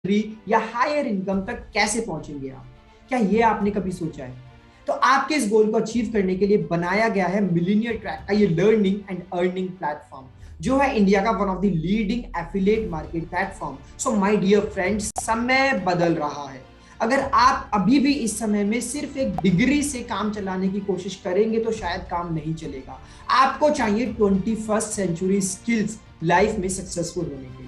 या higher income तक कैसे पहुंचेंगे आप? क्या ये आपने कभी सोचा है? तो आपके इस गोल को अचीव करने के लिए बनाया गया है मिलीनियर ट्रैक का ये लर्निंग एंड अर्निंग प्लेटफॉर्म, जो है इंडिया का one of the leading affiliate market platform. So my dear friends, समय बदल रहा है। अगर आप अभी भी इस समय में सिर्फ एक डिग्री से काम चलाने की कोशिश करेंगे तो शायद काम नहीं चलेगा। आपको चाहिए 21st सेंचुरी स्किल्स लाइफ में सक्सेसफुल होने के लिए।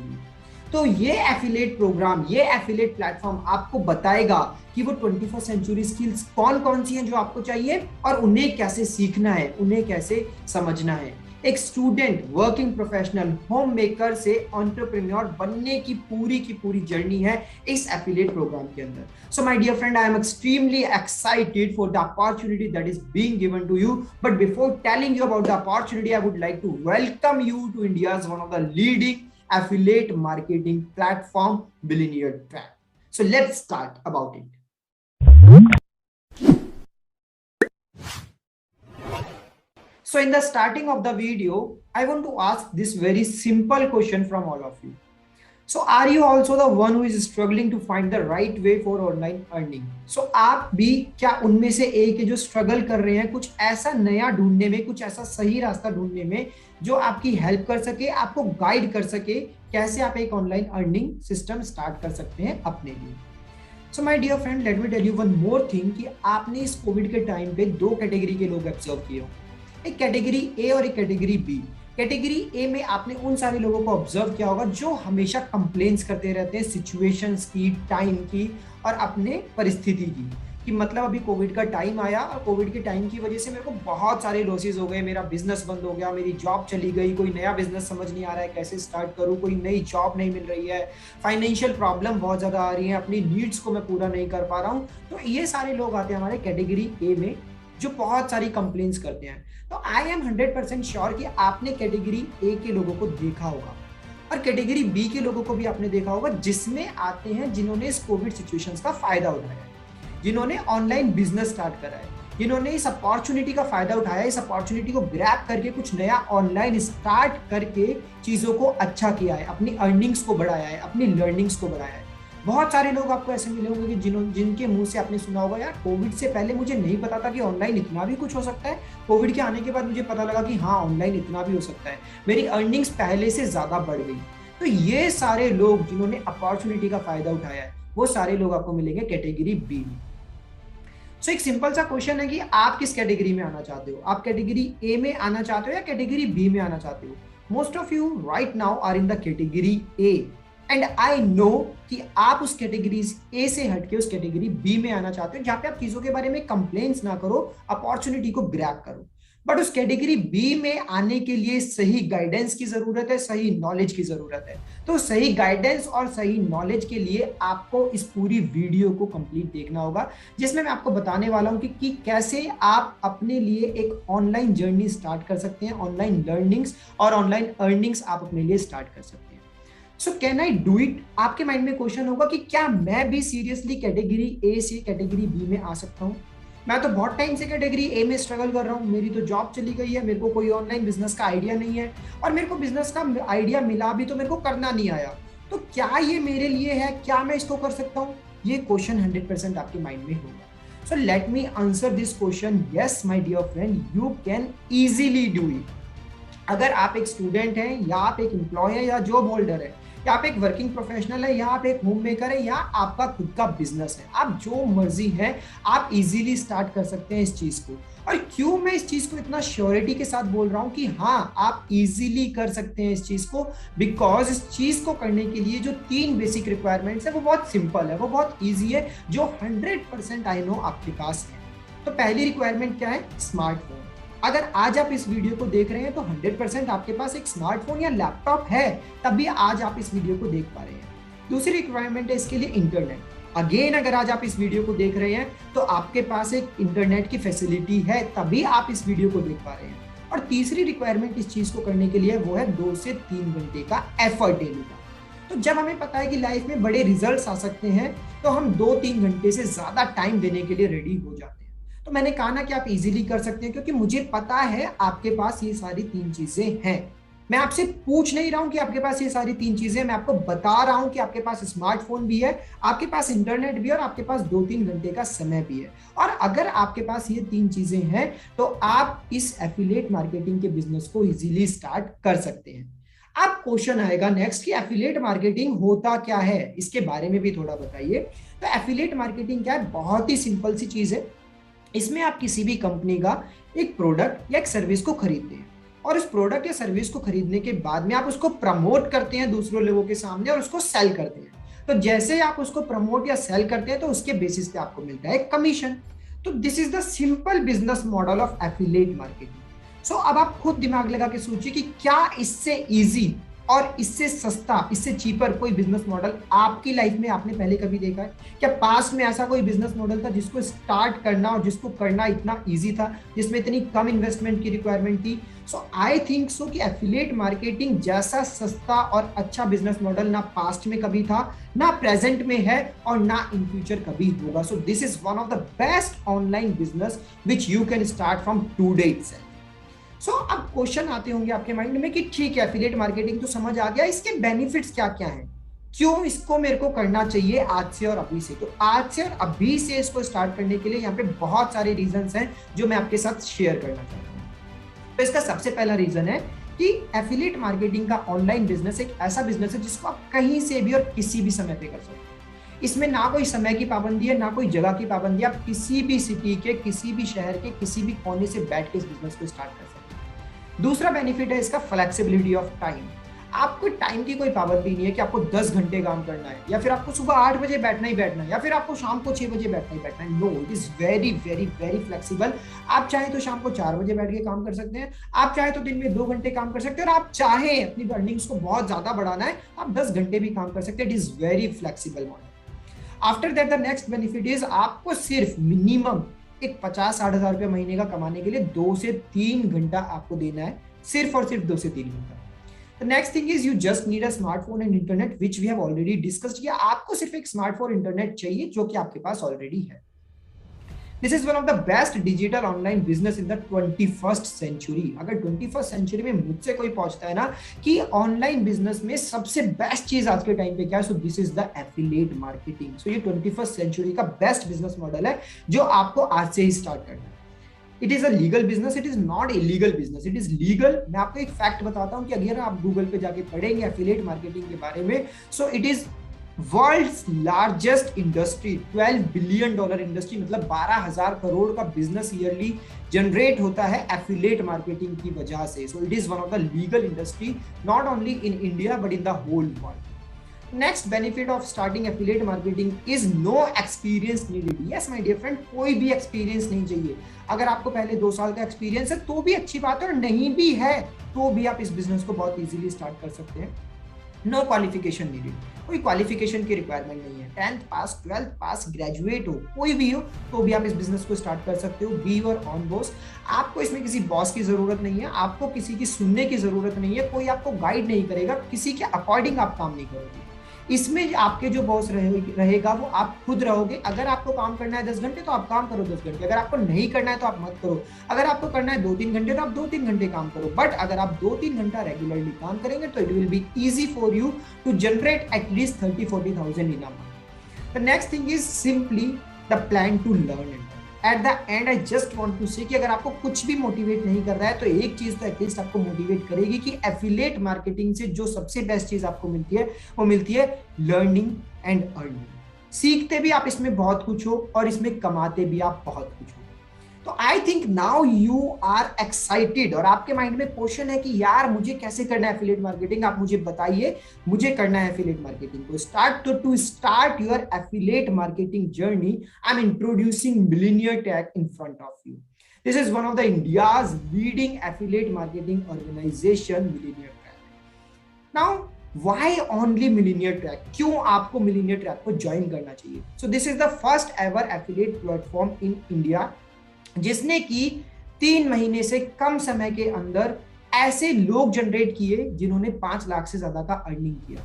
तो ये एफिलिएट प्रोग्राम, ये एफिलिएट प्लेटफॉर्म आपको बताएगा कि वो 21st सेंचुरी स्किल्स कौन कौन सी हैं जो आपको चाहिए और उन्हें कैसे सीखना है, उन्हें कैसे समझना है। एक student, working professional, home maker से एंटरप्रेन्योर बनने की पूरी जर्नी है इस एफिलिएट प्रोग्राम के अंदर। So my dear friend, I am extremely excited for the opportunity that is being given to you. But before telling you about the opportunity, I would like to welcome you to India's one of the leading affiliate marketing platform, Billionaire Track. So let's start about it. So in the starting of the video, I want to ask this very simple question from all of you. So are you also the one who is struggling to find the right way for online earning? So आप भी क्या उनमें से एक है जो struggle कर रहे हैं कुछ ऐसा नया ढूंढने में, कुछ ऐसा सही रास्ता ढूंढने में जो आपकी हेल्प कर सके, आपको गाइड कर सके कैसे आप एक ऑनलाइन अर्निंग सिस्टम स्टार्ट कर सकते हैं अपने लिए। So my dear friend, let me tell you one more thing कि आपने इस कोविड के टाइम पे दो कैटेगरी के लोग ऑब्जर्व किए हो, एक कैटेगरी ए और एक कैटेगरी बी। कैटेगरी ए में आपने उन सारे लोगों को ऑब्जर्व किया होगा जो हमेशा कंप्लेंट्स करते रहते हैं सिचुएशंस की, टाइम की और अपने परिस्थिति की, कि मतलब अभी कोविड का टाइम आया और कोविड के टाइम की वजह से मेरे को बहुत सारे लॉसेस हो गए, मेरा बिजनेस बंद हो गया, मेरी जॉब चली गई, कोई नया बिजनेस समझ नहीं आ रहा है कैसे स्टार्ट करूं, कोई नई जॉब नहीं मिल रही है, फाइनेंशियल प्रॉब्लम बहुत ज़्यादा आ रही है, अपनी नीड्स को मैं पूरा नहीं कर पा रहा हूँ। तो ये सारे लोग आते हैं हमारे कैटेगरी ए में जो बहुत सारी कंप्लेंट्स करते हैं। तो आई एम 100% श्योर कि आपने कैटेगरी ए के लोगों को देखा होगा और कैटेगरी बी के लोगों को भी आपने देखा होगा, जिसमें आते हैं जिन्होंने इस कोविड सिचुएशंस का फायदा उठाया है, जिन्होंने ऑनलाइन बिजनेस स्टार्ट करा है, जिन्होंने इस अपॉर्चुनिटी का फायदा उठाया, इस अपॉर्चुनिटी को ग्रैब करके कुछ नया ऑनलाइन स्टार्ट करके चीजों को अच्छा किया है, अपनी अर्निंग्स को बढ़ाया है, अपनी लर्निंग्स को बढ़ाया है। बहुत सारे लोग आपको ऐसे मिले होंगे कि जिनके मुंह से आपने सुना होगा, यार कोविड से पहले मुझे नहीं पता था कि ऑनलाइन इतना भी कुछ हो सकता है, कोविड के आने के बाद मुझे पता लगा कि हाँ ऑनलाइन इतना भी हो सकता है, मेरी अर्निंग्स पहले से ज्यादा बढ़ गई। तो ये सारे लोग जिन्होंने अपॉर्चुनिटी का फायदा उठाया है, वो सारे लोग आपको मिलेंगे कैटेगरी बी में। सो एक सिंपल सा क्वेश्चन है कि आप किस कैटेगरी में आना चाहते हो? आप कैटेगरी ए में आना चाहते हो या कैटेगरी बी में आना चाहते हो? Most of you right now are in the category A and I know कि आप उस कैटेगरी ए से हटके उस कैटेगरी बी में आना चाहते हो, जहां पे आप चीजों के बारे में कंप्लेंट्स ना करो, अपॉर्चुनिटी को ग्रैब करो। बट उस कैटेगरी बी में आने के लिए सही गाइडेंस की जरूरत है, सही नॉलेज की जरूरत है। तो सही गाइडेंस और सही नॉलेज के लिए आपको इस पूरी वीडियो को कंप्लीट देखना होगा, जिसमें मैं आपको बताने वाला हूं कि कैसे आप अपने लिए एक ऑनलाइन जर्नी स्टार्ट कर सकते हैं, ऑनलाइन लर्निंग्स और ऑनलाइन अर्निंग्स आप अपने लिए स्टार्ट कर सकते हैं। So can I do it? आपके माइंड में क्वेश्चन होगा कि क्या मैं भी सीरियसली कैटेगरी ए से कैटेगरी बी में आ सकता हूं? मैं तो बहुत टाइम से कैटेगरी ए में स्ट्रगल कर रहा हूं, मेरी तो जॉब चली गई है, मेरे को कोई ऑनलाइन बिजनेस का आइडिया नहीं है, और मेरे को बिजनेस का आइडिया मिला भी तो मेरे को करना नहीं आया। तो क्या ये मेरे लिए है? क्या मैं इसको कर सकता हूँ? ये क्वेश्चन 100% आपके माइंड में होगा। So let me answer this question. Yes my dear friend, you can easily do it. अगर आप एक स्टूडेंट हैं या आप एक एम्प्लॉय है या जॉब होल्डर है, या आप एक वर्किंग प्रोफेशनल है, या आप एक होम मेकर है, या आपका खुद का बिजनेस है, आप जो मर्जी है आप इजीली स्टार्ट कर सकते हैं इस चीज को। और क्यों मैं इस चीज को इतना श्योरिटी के साथ बोल रहा हूं कि हाँ आप इजीली कर सकते हैं इस चीज को? बिकॉज इस चीज को करने के लिए जो 3 बेसिक रिक्वायरमेंट्स है वो बहुत सिंपल है, वो बहुत ईजी है, जो 100% आई नो आपके पास है। तो पहली रिक्वायरमेंट क्या है? स्मार्टफोन। अगर आज आप इस वीडियो को देख रहे हैं तो 100% आपके पास एक स्मार्टफोन या लैपटॉप है, तभी आज आप इस वीडियो को देख पा रहे हैं। दूसरी रिक्वायरमेंट है इसके लिए इंटरनेट। अगेन अगर आज आप इस वीडियो को देख रहे हैं तो आपके पास एक इंटरनेट की फैसिलिटी है, तभी आप इस वीडियो को देख पा रहे हैं। और तीसरी रिक्वायरमेंट इस चीज को करने के लिए वो है 2 से 3 घंटे का एफर्ट डेली का। तो जब हमें पता है कि लाइफ में बड़े रिजल्ट्स आ सकते हैं तो हम 2-3 घंटे से ज्यादा टाइम देने के लिए रेडी हो जाते हैं। तो मैंने कहा ना कि आप इजीली कर सकते हैं, क्योंकि मुझे पता है आपके पास ये सारी 3 चीजें हैं। मैं आपसे पूछ नहीं रहा हूं कि आपके पास ये सारी तीन चीजें, मैं आपको बता रहा हूं कि आपके पास स्मार्टफोन भी है, आपके पास इंटरनेट भी है और आपके पास 2-3 घंटे का समय भी है। और अगर आपके पास ये तीन चीजें हैं तो आप इस एफिलिएट मार्केटिंग के बिजनेस को इजीली स्टार्ट कर सकते हैं। अब क्वेश्चन आएगा नेक्स्ट कि एफिलिएट मार्केटिंग होता क्या है, इसके बारे में भी थोड़ा बताइए। तो एफिलिएट मार्केटिंग क्या है? बहुत ही सिंपल सी चीज है। इसमें आप किसी भी कंपनी का एक प्रोडक्ट या एक सर्विस को खरीदते हैं और उस प्रोडक्ट या सर्विस को खरीदने के बाद में आप उसको प्रमोट करते हैं दूसरों लोगों के सामने और उसको सेल करते हैं। तो जैसे आप उसको प्रमोट या सेल करते हैं तो उसके बेसिस पे आपको मिलता है कमीशन। तो this is the simple business model of affiliate marketing. So अब आप खुद दिमाग लगा के सोचिए कि क्या इससे इजी और इससे सस्ता, इससे चीपर कोई बिजनेस मॉडल आपकी लाइफ में आपने पहले कभी देखा है? क्या पास्ट में ऐसा कोई बिजनेस मॉडल था जिसको स्टार्ट करना और जिसको करना इतना इजी था, जिसमें इतनी कम इन्वेस्टमेंट की रिक्वायरमेंट थी? सो आई थिंक सो कि एफिलिएट मार्केटिंग जैसा सस्ता और अच्छा बिजनेस मॉडल ना पास्ट में कभी था, ना प्रेजेंट में है और ना इन फ्यूचर कभी होगा। So this is one of the best online business which you can start from today itself. So अब क्वेश्चन आते होंगे आपके माइंड में कि ठीक है, एफिलिएट मार्केटिंग तो समझ आ गया, इसके बेनिफिट्स क्या क्या हैं, क्यों इसको मेरे को करना चाहिए आज से और अभी से? तो आज से और अभी से इसको स्टार्ट करने के लिए यहाँ पे बहुत सारे रीजंस हैं जो मैं आपके साथ शेयर करना चाहता हूँ। तो इसका सबसे पहला रीजन है कि एफिलिएट मार्केटिंग का ऑनलाइन बिजनेस एक ऐसा बिजनेस है जिसको आप कहीं से भी और किसी भी समय पे कर सकते हैं। इसमें ना कोई समय की पाबंदी है, ना कोई जगह की पाबंदी है। आप किसी भी सिटी के, किसी भी शहर के, किसी भी कोने से बैठ के इस बिजनेस को स्टार्ट कर सकते हैं। दूसरा बेनिफिट है इसका फ्लेक्सिबिलिटी ऑफ टाइम। आपको टाइम की कोई पाबंदी नहीं है कि आपको 10 घंटे काम करना है, या फिर आपको सुबह 8 बजे बैठना ही बैठना है, या फिर आपको शाम को 6 बजे बैठना ही बैठना है। No, it is very very very flexible. आप चाहें तो शाम को 4 बजे बैठ के काम कर सकते हैं, आप चाहे तो दिन में 2 घंटे काम कर सकते हैं, और आप चाहें अपनी अर्निंग्स को बहुत ज्यादा बढ़ाना है, आप 10 घंटे भी काम कर सकते हैं। It is very flexible model. After that the next benefit is आपको सिर्फ मिनिमम एक 50-60 हजार रुपये महीने का कमाने के लिए 2 से 3 घंटा आपको देना है, सिर्फ और सिर्फ 2 से 3 घंटा। The next thing is you just need a smartphone and internet, which we have already discussed किया। आपको सिर्फ एक स्मार्टफोन इंटरनेट चाहिए जो कि आपके पास ऑलरेडी है। This is one of the best digital online business in the 21st century। अगर 21st century में मुझसे कोई पूछता है ना कि ऑनलाइन बिजनेस में सबसे बेस्ट चीज आज के टाइम पे क्या है, so this is the affiliate marketing. So ये 21st सेंचुरी का बेस्ट बिजनेस मॉडल है जो आपको आज से ही स्टार्ट करना है। It is a legal business, it is not illegal business, it is legal. मैं आपको एक फैक्ट बताता हूं कि अगर आप गूगल पे जाके पढ़ेंगे एफिलिएट मार्केटिंग के बारे में, so it is world's largest industry, $12 billion industry, मतलब 12,000 करोड़ का बिजनेस ईयरली जनरेट होता है एफिलिएट मार्केटिंग की वजह से। So it is one of the legal industry, not only in India but in the whole world. Next benefit of starting affiliate marketing is no experience needed. Yes my dear friend, कोई भी experience नहीं चाहिए। अगर आपको पहले 2 साल का experience है तो भी अच्छी बात है, और नहीं भी है तो भी आप इस बिजनेस को बहुत इजीली स्टार्ट कर सकते हैं। नो क्वालिफिकेशन नीडेड, कोई क्वालिफिकेशन की रिक्वायरमेंट नहीं है। 10th पास, 12th पास, ग्रेजुएट हो, कोई भी हो तो भी आप इस बिजनेस को स्टार्ट कर सकते हो। Be your on boss. आपको इसमें किसी बॉस की जरूरत नहीं है, आपको किसी की सुनने की जरूरत नहीं है, कोई आपको गाइड नहीं करेगा, किसी के अकॉर्डिंग आप काम नहीं करोगे। इसमें आपके जो बॉस रहेगा वो आप खुद रहोगे। अगर आपको काम करना है 10 घंटे तो आप काम करो 10 घंटे, अगर आपको नहीं करना है तो आप मत करो। अगर आपको करना है 2-3 घंटे तो आप 2-3 घंटे काम करो, बट अगर आप 2-3 घंटा रेगुलरली काम करेंगे तो it will be easy for you to generate at least 30-40,000 in a month. The next thing is simply the plan to learn it. At the end I just want to say कि अगर आपको कुछ भी motivate नहीं कर रहा है तो एक चीज तो एटलीस्ट आपको मोटिवेट करेगी कि एफिलिएट मार्केटिंग से जो सबसे बेस्ट चीज आपको मिलती है वो मिलती है लर्निंग एंड अर्निंग। सीखते भी आप इसमें बहुत कुछ हो और इसमें कमाते भी आप बहुत कुछ हो। तो I think now you are excited, और आपके माइंड में क्वेश्चन है कि यार मुझे कैसे करना है एफिलिएट मार्केटिंग, आप मुझे बताइए मुझे करना है एफिलिएट मार्केटिंग को स्टार्ट। तो to start your affiliate marketing journey, I am introducing millionaire tag in front of you. This is one of the India's leading affiliate marketing organization, millionaire tag. Now why only millionaire track? क्यों आपको millionaire track को join करना चाहिए? So this is the first ever affiliate platform in India जिसने की 3 महीने से कम समय के अंदर ऐसे लोग जनरेट किए जिन्होंने 5 लाख से ज्यादा का अर्निंग किया।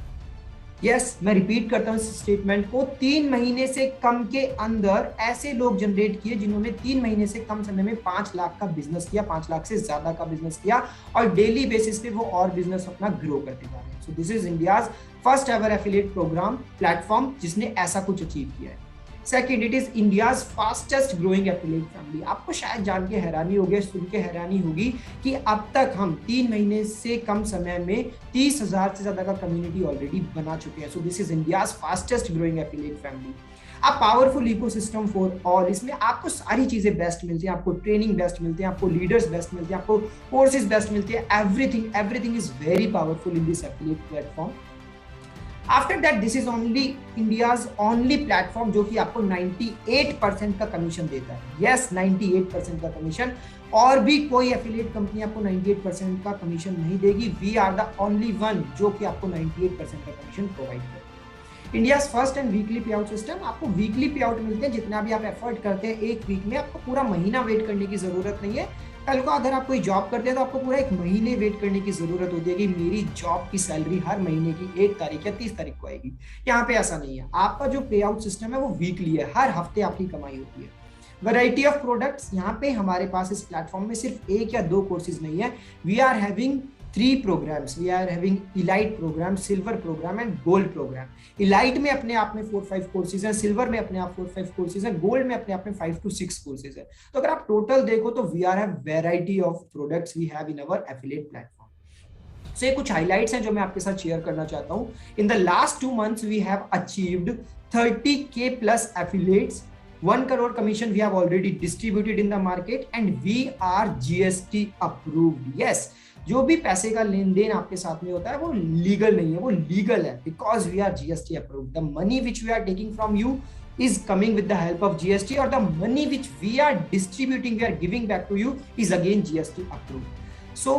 यस, मैं रिपीट करता हूँ इस स्टेटमेंट को, 3 महीने से कम के अंदर ऐसे लोग जनरेट किए जिन्होंने 3 महीने से कम समय में 5 लाख का बिजनेस किया, 5 लाख से ज्यादा का बिजनेस किया, और डेली बेसिस पे वो और बिजनेस अपना ग्रो करते जा रहे हैं। So this is India's first ever affiliate programme platform जिसने ऐसा कुछ अचीव किया है। Second, it is India's fastest growing affiliate family. आपको शायद जान के हैरानी होगी, सुन के हैरानी होगी कि अब तक हम 3 महीने से कम समय में 30,000 से ज्यादा का कम्युनिटी ऑलरेडी बना चुके हैं। So this is India's fastest growing affiliate family. A powerful ecosystem for all, इसमें आपको सारी चीजें बेस्ट मिलती हैं, आपको ट्रेनिंग बेस्ट मिलती है, आपको लीडर्स बेस्ट मिलते हैं, आपको कोर्सेज बेस्ट मिलते हैं, everything is very powerful in this affiliate platform. After that this is only India's only platform जो कि आपको 98% का कमीशन देता है। यस, 98% का कमीशन, और भी कोई एफिलिएट कंपनी आपको 98% का कमीशन नहीं देगी। We are the only one जो कि आपको 98% का कमीशन प्रोवाइड करेगा। India's first and weekly pay out system, आपको वीकली पे आउट मिलते हैं, जितना भी आप एफर्ट करते हैं एक वीक में, आपको पूरा महीना वेट करने की जरूरत नहीं है। कल को अगर आप कोई जॉब करते हैं तो आपको पूरा एक महीने वेट करने की जरूरत होती है कि मेरी जॉब की सैलरी हर महीने की 1 तारीख या 30 तारीख को आएगी। यहाँ पे ऐसा नहीं है, आपका जो पे आउट सिस्टम है वो वीकली है, हर हफ्ते आपकी कमाई होती है। वैरायटी ऑफ प्रोडक्ट्स, यहाँ पे हमारे पास इस प्लेटफॉर्म में सिर्फ 1 या 2 कोर्सेज नहीं है, we are having 3 programs. We are having elite program, silver program and gold program. elite में अपने आप में 4-5 कोर्सेज हैं, सिल्वर में अपने आप 4-5 कोर्सेज हैं, गोल्ड में अपने आप में 5 to 6 कोर्सेज हैं। तो अगर आप टोटल देखो तो we are have variety of products we have in our affiliate platform. So ये कुछ हाइलाइट्स हैं जो मैं आपके साथ शेयर करना चाहता हूँ। In the last 2 months we have achieved 30K plus affiliates, 1 crore commission we have already distributed in the market and we are GST approved. Yes, जो भी पैसे का लेन देन आपके साथ में होता है वो लीगल नहीं है, वो लीगल है, because we are GST approved. The money which we are taking from you is coming with the help of GST, और the money which we are distributing, we are giving back to you is again GST approved. So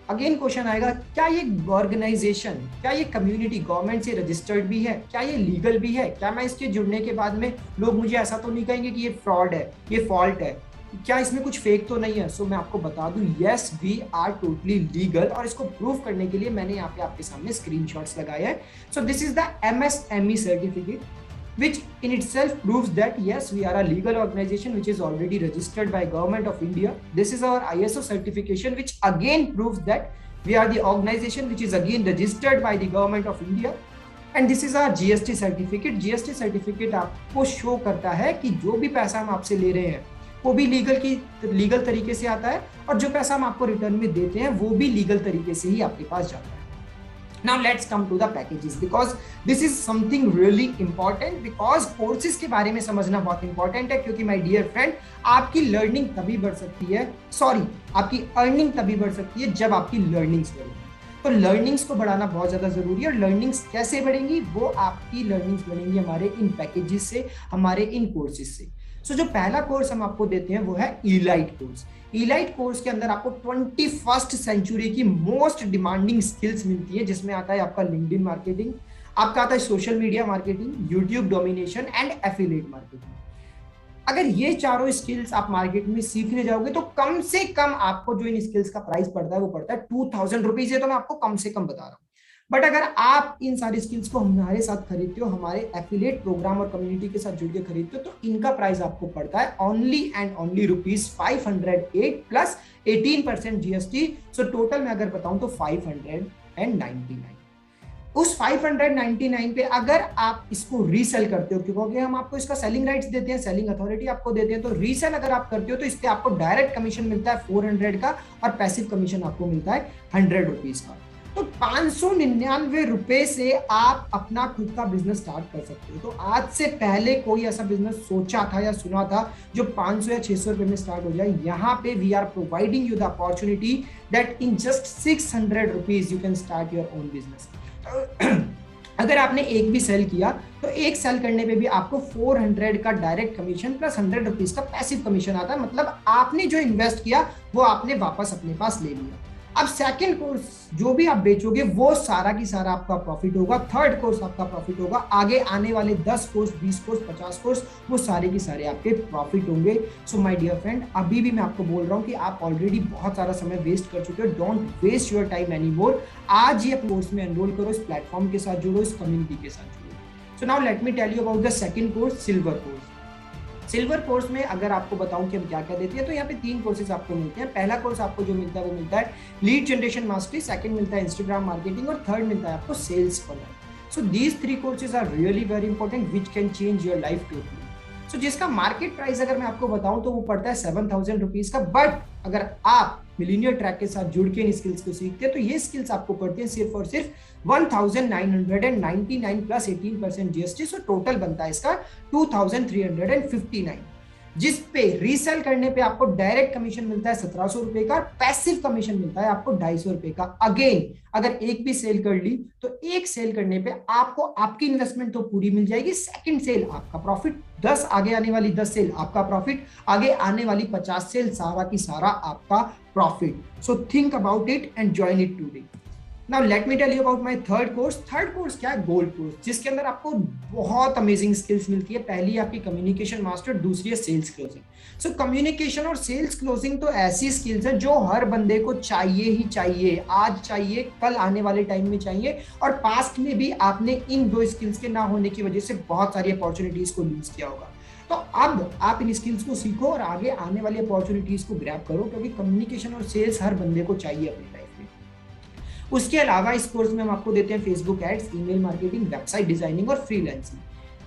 again question आएगा, क्या ये organisation, क्या ये community government से registered भी है, क्या ये लीगल भी है, क्या मैं इसके जुड़ने के बाद में लोग मुझे ऐसा तो नहीं कहेंगे कि ये फ्रॉड है, ये फॉल्ट है, क्या इसमें कुछ फेक तो नहीं है? सो मैं आपको बता दूं, yes we are totally legal, और इसको प्रूव करने के लिए मैंने यहाँ पे आपके सामने स्क्रीनशॉट्स लगाए हैं। So this is the MSME certificate which in itself proves that yes, we are a legal organization which is already registered by Government of India. This is our ISO certification which again proves that we are the organization which is again registered by the Government of India. And this is our GST certificate. GST certificate आपको show करता है कि जो भी पैसा हम आपसे ले रहे हैं वो भी लीगल तरीके से आता है, और जो पैसा हम आपको रिटर्न में देते हैं वो भी लीगल तरीके से ही आपके पास जाता है। Now let's come to the packages, because this is something really important, because courses के बारे में समझना बहुत important है, क्योंकि my dear friend, आपकी लर्निंग तभी बढ़ सकती है, आपकी अर्निंग तभी बढ़ सकती है जब आपकी लर्निंग्स बढ़ेगी। तो लर्निंग्स को बढ़ाना बहुत ज्यादा जरूरी है, और लर्निंग्स कैसे बढ़ेंगी? वो आपकी लर्निंग्स बढ़ेंगी हमारे इन पैकेजेस से, हमारे इन कोर्सेज से। सो जो पहला कोर्स हम आपको देते हैं वो है इलाइट कोर्स। इलाइट कोर्स के अंदर आपको 21st सेंचुरी की मोस्ट डिमांडिंग स्किल्स मिलती है, जिसमें आता है आपका लिंक्डइन मार्केटिंग, आपका आता है social media marketing, YouTube domination and affiliate marketing. अगर ये चारों स्किल्स आप मार्केट में सीखने जाओगे तो कम से कम आपको जो इन स्किल्स का प्राइस पड़ता है वो पड़ता है 2000 रुपीज। ये तो मैं आपको कम से कम बता रहा हूँ। बट अगर आप इन सारी स्किल्स को हमारे साथ खरीदते हो, हमारे एफिलिएट प्रोग्राम और कम्युनिटी के साथ जुड़ के खरीदते हो, तो इनका प्राइस आपको पड़ता है only and only ₹508 plus 18% GST। So total मैं अगर बताऊं तो 599। उस 599 पे अगर आप इसको रीसेल करते हो, क्योंकि हम आपको इसका सेलिंग राइट्स देते हैं, सेलिंग अथॉरिटी आपको देते हैं, तो रीसेल अगर आप करते हो तो इस पे आपको डायरेक्ट कमीशन मिलता है 400 का, और पैसिव कमीशन आपको मिलता है 100 रुपीज का। तो 599 रुपए से आप अपना खुद का बिजनेस स्टार्ट कर सकते हो। तो आज से पहले कोई ऐसा बिजनेस सोचा था या सुना था जो 500 या 600 रुपए में स्टार्ट हो जाए? यहाँ पे we are providing you the opportunity that in just 600 rupees you can start your own business. अगर आपने एक भी सेल किया तो एक सेल करने पे भी आपको 400 का डायरेक्ट कमीशन प्लस 100 रुपीज का पैसिव कमीशन आता है। मतलब आपने जो इन्वेस्ट किया वो आपने वापस अपने पास ले लिया। अब सेकंड कोर्स जो भी आप बेचोगे वो सारा की सारा आपका प्रॉफिट होगा, थर्ड कोर्स आपका प्रॉफिट होगा, आगे आने वाले 10 कोर्स, 20 कोर्स, 50 कोर्स वो सारे की सारे आपके प्रॉफिट होंगे। सो माय डियर फ्रेंड, अभी भी मैं आपको बोल रहा हूँ कि आप ऑलरेडी बहुत सारा समय वेस्ट कर चुके हो। Don't waste your time any more. आज ये कोर्स में एनरोल करो, इस प्लेटफॉर्म के साथ जुड़ो, इस कम्युनिटी के साथ जुड़ो। So now let me tell you about the second course, silver course. Silver course में अगर आपको बताऊं कि हम क्या क्या देते हैं, तो यहाँ पे 3 कोर्सेज आपको मिलते हैं। पहला कोर्स आपको जो मिलता है वो मिलता है लीड जनरेशन मास्टरी, सेकंड मिलता है इंस्टाग्राम मार्केटिंग और थर्ड मिलता है आपको sales funnel. So these 3 courses are really very important which can change your life totally. So जिसका मार्केट प्राइस अगर मैं आपको बताऊं तो वो पड़ता है 7,000 रुपीज का, बट अगर आप मिलीनियर ट्रैक के साथ जुड़ के इन स्किल्स को सीखते हैं तो ये स्किल्स आपको पड़ती है सिर्फ और सिर्फ 1,999 प्लस 18% जीएसटी। सो टोटल बनता है इसका 2,359, जिस पे रीसेल करने पे आपको डायरेक्ट कमीशन मिलता है 1,700 रुपए का, पैसिव कमीशन मिलता है आपको 250 रुपए का। अगेन अगर एक भी सेल कर ली तो एक सेल करने पे आपको आपकी इन्वेस्टमेंट तो पूरी मिल जाएगी, सेकंड सेल आपका प्रॉफिट, 10 आगे आने वाली 10 सेल आपका प्रॉफिट, आगे आने वाली 50 सेल सारा की सारा आपका profit. So think about it and join it today. Now let me tell you about my third course. Third course क्या है? गोल्ड कोर्स, जिसके अंदर आपको बहुत अमेजिंग स्किल्स मिलती है। पहली आपकी कम्युनिकेशन मास्टर, दूसरी है सेल्स क्लोजिंग। सो कम्युनिकेशन और सेल्स क्लोजिंग तो ऐसी स्किल्स है जो हर बंदे को चाहिए ही चाहिए, आज चाहिए, कल आने वाले टाइम में चाहिए, और पास्ट में भी आपने इन 2 स्किल्स के ना होने की वजह से बहुत सारी अपॉर्चुनिटीज को लूज किया होगा। तो अब आप इन स्किल्स को सीखो और आगे आने वाली अपॉर्चुनिटीज को ग्रैब करो, क्योंकि कम्युनिकेशन और सेल्स हर बंदे को चाहिए अपनी लाइफ में। उसके अलावा इस कोर्स में हम आपको देते हैं Facebook ads, email marketing, website designing और फ्रीलांसिंग।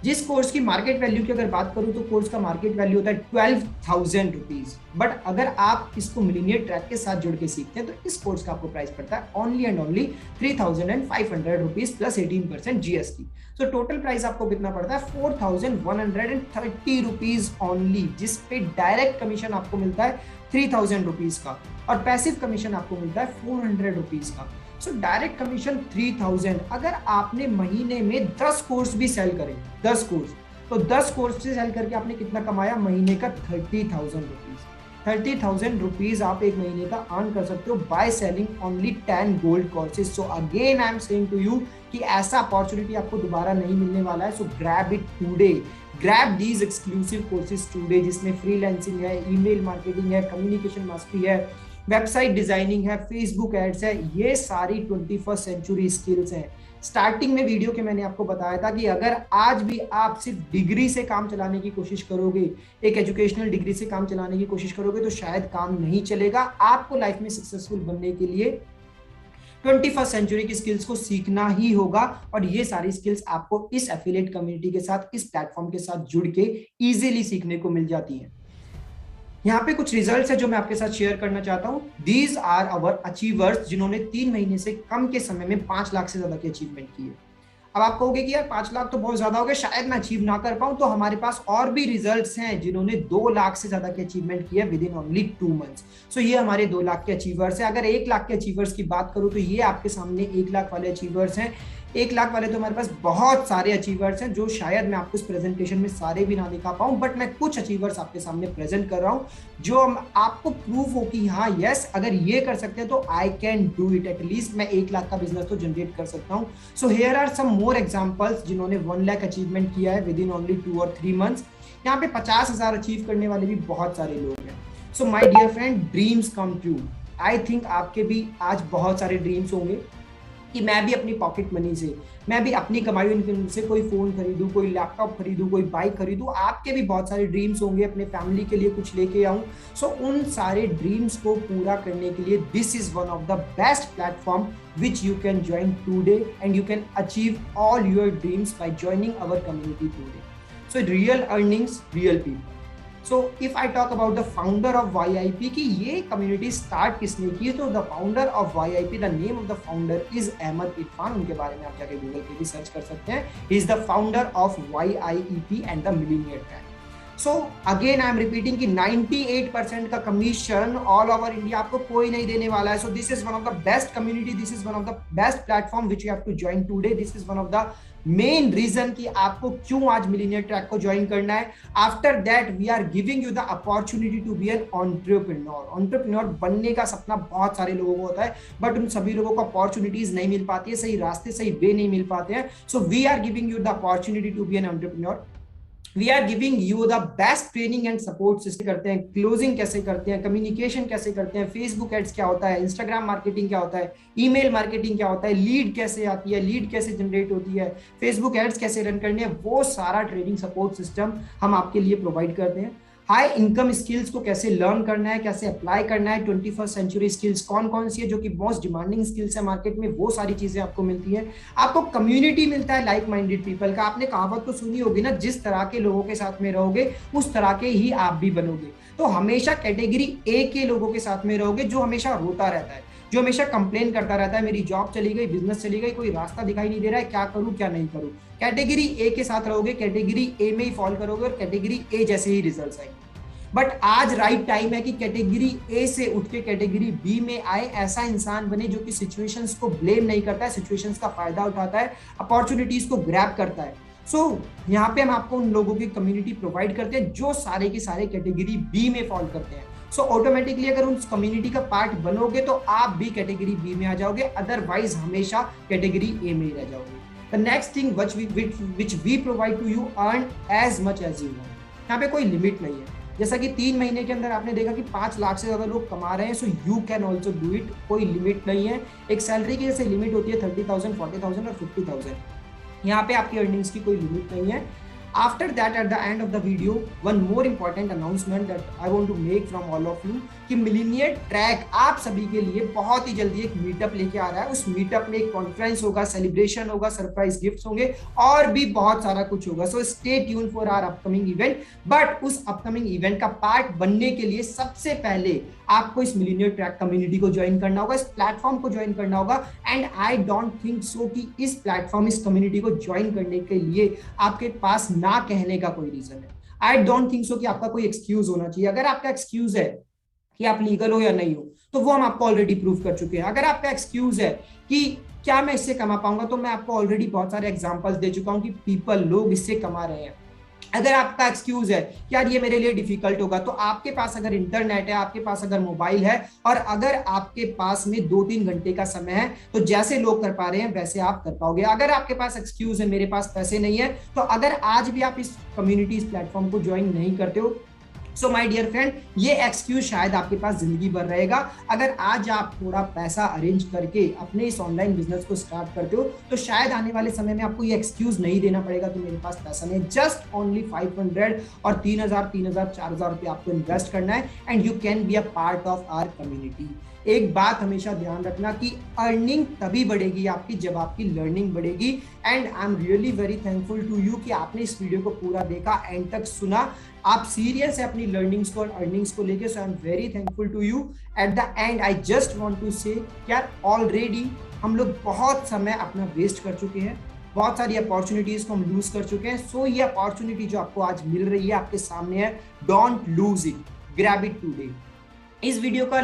जिस कोर्स की मार्केट वैल्यू की अगर बात करूं तो कोर्स का मार्केट वैल्यू होता है 12,000 रुपीज, बट अगर आप इसको मिलीनियर ट्रैक के साथ जुड़ के सीखते हैं तो इस कोर्स का आपको प्राइस पड़ता है only and only 3,500 rupees plus 18% GST. So total price आपको कितना पड़ता है? 4,130 रुपीज ओनली, जिस पे डायरेक्ट कमीशन आपको मिलता है 3,000 रुपीज का और पैसिव कमीशन आपको मिलता है 400 रुपीज का। So direct commission 3,000। अगर आपने महीने में 10 कोर्स भी सेल करें, 10 कोर्स, तो 10 कोर्स से सेल करके आपने कितना कमाया? महीने का 30,000 रुपीज। 30,000 रुपीज आप एक महीने का अर्न कर सकते हो by selling only 10 gold courses. So again I am saying to you कि ऐसा अपॉर्चुनिटी आपको दोबारा नहीं मिलने वाला है। So grab it today, grab these exclusive courses today, जिसमें फ्रीलांसिंग है, ईमेल मार्केटिंग है, कम्युनिकेशन मास्टरी है, वेबसाइट डिजाइनिंग है, फेसबुक एड्स है। ये सारी 21st सेंचुरी स्किल्स हैं। स्टार्टिंग में वीडियो के मैंने आपको बताया था कि अगर आज भी आप सिर्फ डिग्री से काम चलाने की कोशिश करोगे, एक एजुकेशनल डिग्री से काम चलाने की कोशिश करोगे, तो शायद काम नहीं चलेगा। आपको लाइफ में सक्सेसफुल बनने के लिए 21st सेंचुरी की स्किल्स को सीखना ही होगा, और ये सारी स्किल्स आपको इस एफिलिएट कम्युनिटी के साथ, इस प्लेटफॉर्म के साथ जुड़ के इजीली सीखने को मिल जाती है। यहाँ पे कुछ रिजल्ट्स है जो मैं आपके साथ शेयर करना चाहता हूँ। दीज आर अवर अचीवर्स, जिन्होंने 3 महीने से कम के समय में 5 लाख से ज्यादा की अचीवमेंट की है। अब आप कहोगे कि यार 5 लाख तो बहुत ज्यादा हो गया, शायद मैं अचीव ना कर पाऊं, तो हमारे पास और भी रिजल्ट्स हैं जिन्होंने 2 लाख से ज्यादा की अचीवमेंट की है विद इन ओनली 2 मंथ्स। सो ये हमारे 2 लाख के अचीवर्स हैं। अगर 1 लाख के अचीवर्स की बात करूं तो ये आपके सामने 1 लाख वाले अचीवर्स हैं। 1 लाख वाले तो हमारे पास बहुत सारे अचीवर्स हैं, जो शायद मैं आपको इस प्रेजेंटेशन में सारे भी ना दिखा पाऊं, बट मैं कुछ अचीवर्स आपके सामने प्रेजेंट कर रहा हूं जो आपको प्रूफ हो कि हाँ यस, अगर ये कर सकते हैं तो I can do it. At least मैं 1 लाख का बिजनेस तो जनरेट कर सकता हूं। So here are some more examples जिन्होंने 1 लाख अचीवमेंट किया है विद इन ओनली 2 और 3 मंथ्स। यहाँ पे 50,000 अचीव करने वाले भी बहुत सारे लोग हैं। So my dear friend, dreams come true. I think आपके भी आज बहुत सारे ड्रीम्स होंगे कि मैं भी अपनी पॉकेट मनी से, मैं भी अपनी कमाई हुई इनकम से कोई फोन खरीदूं, कोई लैपटॉप खरीदूं, कोई बाइक खरीदूं। आपके भी बहुत सारे ड्रीम्स होंगे, अपने फैमिली के लिए कुछ लेके आऊं। सो उन सारे ड्रीम्स को पूरा करने के लिए this is one of the best platform which you can join today and you can achieve all your dreams by joining our community today. So real earnings, real people. So if I talk about the founder of YIP कि ये community start किसने की, तो the founder of YIP, the name of the founder is Ahmed Irfan. उनके बारे में आप जाके गूगल पे भी सर्च कर सकते हैं। He is the founder of YIEP and the millionaire track. So again I am repeating कि 98% का कमीशन ऑल ओवर इंडिया आपको कोई नहीं देने वाला है. So this is one of the best community, this is one of the best platform which you have to join today. This is one of the main reason कि आपको क्यों आज मिलीनियर ट्रैक को ज्वाइन करना है. After that we are giving you the opportunity to be an entrepreneur. Entrepreneur बनने का सपना बहुत सारे लोगों को होता है, बट उन सभी लोगों को अपॉर्चुनिटीज नहीं मिल पाती है, सही रास्ते सही वे नहीं मिल पाते हैं. So we are giving you the opportunity to be an entrepreneur. We are giving you the best training and support system. करते हैं क्लोजिंग कैसे करते हैं, कम्युनिकेशन कैसे करते हैं, फेसबुक एड्स क्या होता है, इंस्टाग्राम मार्केटिंग क्या होता है, ईमेल मार्केटिंग क्या होता है, लीड कैसे आती है, लीड कैसे जनरेट होती है, फेसबुक एड्स कैसे रन करने हैं, वो सारा ट्रेनिंग सपोर्ट सिस्टम हम आपके लिए प्रोवाइड करते हैं. हाई इनकम स्किल्स को कैसे लर्न करना है, कैसे अप्लाई करना है, 21st सेंचुरी स्किल्स कौन कौन सी है जो कि मोस्ट डिमांडिंग स्किल्स है मार्केट में, वो सारी चीजें आपको मिलती है. आपको कम्युनिटी मिलता है लाइक माइंडेड पीपल का. आपने कहावत तो सुनी होगी ना, जिस तरह के लोगों के साथ में रहोगे उस तरह के ही आप भी बनोगे. तो हमेशा कैटेगरी ए के लोगों के साथ में रहोगे जो हमेशा रोता रहता है, जो हमेशा कंप्लेन करता रहता है, मेरी जॉब चली गई, बिजनेस चली गई, कोई रास्ता दिखाई नहीं दे रहा है, क्या करूं क्या नहीं करूं. कैटेगरी ए के साथ रहोगे, कैटेगरी ए में ही फॉल करोगे और कैटेगरी ए जैसे ही रिजल्ट्स आएंगे. बट आज राइट टाइम है कि कैटेगरी ए से उठ के कैटेगरी बी में आए. ऐसा इंसान बने जो कि सिचुएशंस को ब्लेम नहीं करता है, सिचुएशंस का फायदा उठाता है, अपॉर्चुनिटीज को ग्रैब करता है. सो यहाँ पे हम आपको उन लोगों की कम्युनिटी प्रोवाइड करते हैं जो सारे के सारे कैटेगरी बी में फॉल करते हैं. सो ऑटोमेटिकली अगर उस कम्युनिटी का पार्ट बनोगे तो आप भी कैटेगरी बी में आ जाओगे, अदरवाइज हमेशा कैटेगरी ए में ही रह जाओगे. The next thing which we provide to you, earn as much as you want. यहाँ पे कोई लिमिट नहीं है. जैसा कि 3 महीने के अंदर आपने देखा कि 5 लाख से ज्यादा लोग कमा रहे हैं. So you can also do it. कोई लिमिट नहीं है. एक सैलरी की जैसे लिमिट होती है 30,000, 40,000 और 50,000. यहाँ पे आपकी अर्निंग्स की कोई लिमिट नहीं है. After that, at the end of the video, one more important announcement that I want to make from all of you कि मिलीनियर ट्रैक आप सभी के लिए बहुत ही जल्दी एक मीटअप लेके आ रहा है. उस मीटअप में एक कॉन्फ्रेंस होगा, सेलिब्रेशन होगा, सरप्राइज गिफ्ट्स होंगे और भी बहुत सारा कुछ होगा. So stay tune for our upcoming event. But उस अपकमिंग इवेंट का पार्ट बनने के लिए सबसे पहले आपको इस मिलीनियर ट्रैक कम्युनिटी को ज्वाइन करना होगा, इस प्लेटफॉर्म को ज्वाइन करना होगा. And I don't think so कि इस प्लेटफॉर्म, इस कम्युनिटी को ज्वाइन करने के लिए आपके पास ना कहने का कोई रीजन है. आई डोंट थिंक सो कि आपका कोई एक्सक्यूज होना चाहिए. अगर आपका एक्सक्यूज है कि आप लीगल हो या नहीं हो तो वो हम आपको ऑलरेडी प्रूव कर चुके हैं. अगर आपका एक्सक्यूज है कि क्या मैं इससे कमा पाऊंगा, तो मैं आपको ऑलरेडी बहुत सारे एग्जांपल्स दे चुका हूं कि लोग इससे कमा रहे हैं. अगर आपका एक्सक्यूज है कि यार ये मेरे लिए डिफिकल्ट होगा, तो आपके पास अगर इंटरनेट है, आपके पास अगर मोबाइल है और अगर आपके पास में 2-3 घंटे का समय है, तो जैसे लोग कर पा रहे हैं वैसे आप कर पाओगे. अगर आपके पास एक्सक्यूज है मेरे पास पैसे नहीं है, तो अगर आज भी आप इस कम्युनिटी, इस प्लेटफॉर्म को ज्वाइन नहीं करते हो, सो माय डियर फ्रेंड, ये एक्सक्यूज शायद आपके पास जिंदगी भर रहेगा. अगर आज आप थोड़ा पैसा अरेंज करके अपने इस ऑनलाइन बिजनेस को स्टार्ट करते हो, तो शायद आने वाले समय में आपको ये एक्सक्यूज नहीं देना पड़ेगा कि मेरे पास पैसा नहीं है. जस्ट ओनली 500 और 3,000, 4,000 रुपये आपको इन्वेस्ट करना है and you can be a part of our community. एक बात हमेशा ध्यान रखना कि अर्निंग तभी बढ़ेगी आपकी जब आपकी लर्निंग बढ़ेगी. And I am really very thankful to you कि आपने इस वीडियो को पूरा देखा, एंड तक सुना. आप सीरियस है अपनी लर्निंग्स को और अर्निंग्स को लेके. So I am very thankful to you. At the end I just want to say यार, ऑलरेडी हम लोग बहुत समय अपना वेस्ट कर चुके हैं, बहुत सारी अपॉर्चुनिटीज को हम लूज कर चुके हैं. सो ये अपॉर्चुनिटी जो आपको आज मिल रही है, आपके सामने है, don't lose it, grab it today. इस वीडियो का